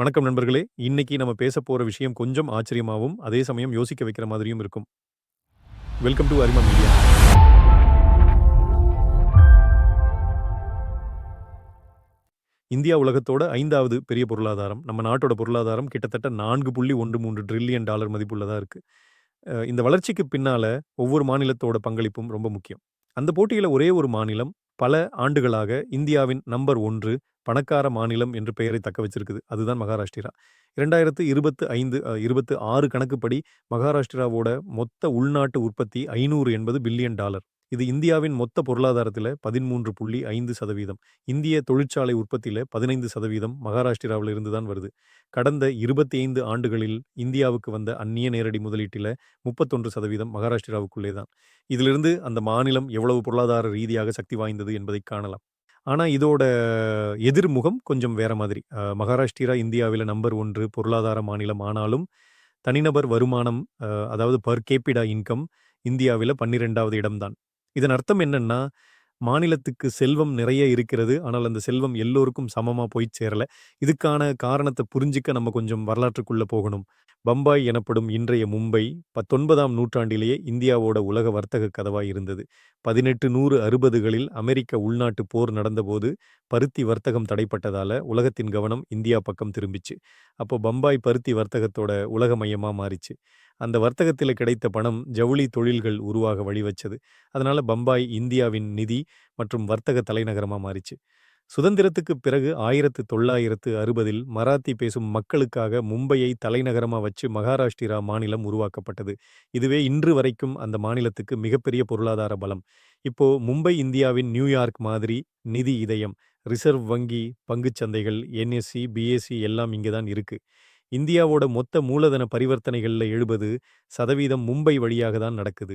வணக்கம் நண்பர்களே! இன்னைக்கு நம்ம பேசப் போற விஷயம் கொஞ்சம் ஆச்சரியமாவும், அதே சமயம் யோசிக்க வைக்கிற மாதிரியும் இருக்கும். Welcome to Arima media. India உலகத்தோட 5வது பெரிய பொருளாதாரம். நம்ம நாட்டோட பொருளாதாரம் கிட்டத்தட்ட $4.13 டிரில்லியன் மதிப்புள்ளதா இருக்கு. இந்த வளர்ச்சிக்கு பின்னால ஒவ்வொரு மாநிலத்தோட பங்களிப்பும் ரொம்ப முக்கியம். அந்த போட்டியில ஒரே ஒரு மாநிலம் பல ஆண்டுகளாக இந்தியாவின் நம்பர் 1 பணக்கார மாநிலம் என்று பெயரை தக்க வச்சிருக்குது. அதுதான் மகாராஷ்டிரா. 2025 26 கணக்குப்படி மகாராஷ்டிராவோட மொத்த உள்நாட்டு உற்பத்தி $580 பில்லியன். இது இந்தியாவின் மொத்த பொருளாதாரத்தில 13.5%. இந்திய தொழிற்சாலை உற்பத்தியில 15% மகாராஷ்டிராவில இருந்து தான் வருது. கடந்த 25 ஆண்டுகளில் இந்தியாவுக்கு வந்த அந்நிய நேரடி முதலீட்டில 31% மகாராஷ்டிராவுக்குள்ளே தான். இதிலிருந்து அந்த மாநிலம் எவ்வளவு பொருளாதார ரீதியாக சக்தி வாய்ந்தது என்பதை காணலாம். ஆனா இதோட எதிர்முகம் கொஞ்சம் வேற மாதிரி. மகாராஷ்டிரா இந்தியாவில நம்பர் 1 பொருளாதார மாநிலம் ஆனாலும், தனிநபர் வருமானம் அதாவது பெர் கேப்பிடா இன்கம் இந்தியாவில 12வது இடம் தான். இதன் அர்த்தம் என்னன்னா, மாநிலத்துக்கு செல்வம் நிறைய இருக்கிறது. ஆனால் அந்த செல்வம் எல்லோருக்கும் சமமா போய் சேரல. இதுக்கான காரணத்த புரிஞ்சுக்க நம்ம கொஞ்சம் வரலாற்றுக்குள்ள போகணும். பம்பாய் எனப்படும் இன்றைய மும்பை 19ஆம் நூற்றாண்டிலேயே இந்தியாவோட உலக வர்த்தக கதவாய் இருந்தது. 1860களில் அமெரிக்க உள்நாட்டு போர் நடந்தபோது பருத்தி வர்த்தகம் தடைப்பட்டதால உலகத்தின் கவனம் இந்தியா பக்கம் திரும்பிச்சு. அப்போ பம்பாய் பருத்தி வர்த்தகத்தோட உலக மையமா மாறிச்சு. அந்த வர்த்தகத்தில கிடைத்த பணம் ஜவுளி தொழில்கள் உருவாக வழிவச்சது. அதனால பம்பாய் இந்தியாவின் நிதி மற்றும் வர்த்தக தலைநகரமா மாறிச்சு. சுதந்திரத்துக்குப் பிறகு 1960இல் மராத்தி பேசும் மக்களுக்காக மும்பையை தலைநகரமா வச்சு மகாராஷ்டிரா மாநிலம் உருவாக்கப்பட்டது. இதுவே இன்று வரைக்கும் அந்த மாநிலத்துக்கு மிகப்பெரிய பொருளாதார பலம். இப்போ மும்பை இந்தியாவின் நியூயார்க் மாதிரி நிதி இதயம். ரிசர்வ் வங்கி, பங்குச் சந்தைகள், என்எஸ்இ, பிஎஸ்இ எல்லாம் இங்க தான் இருக்கு. இந்தியாவோட மொத்த மூலதன பரிவர்த்தனைகள்ல 70% மும்பை வழியாக தான் நடக்குது.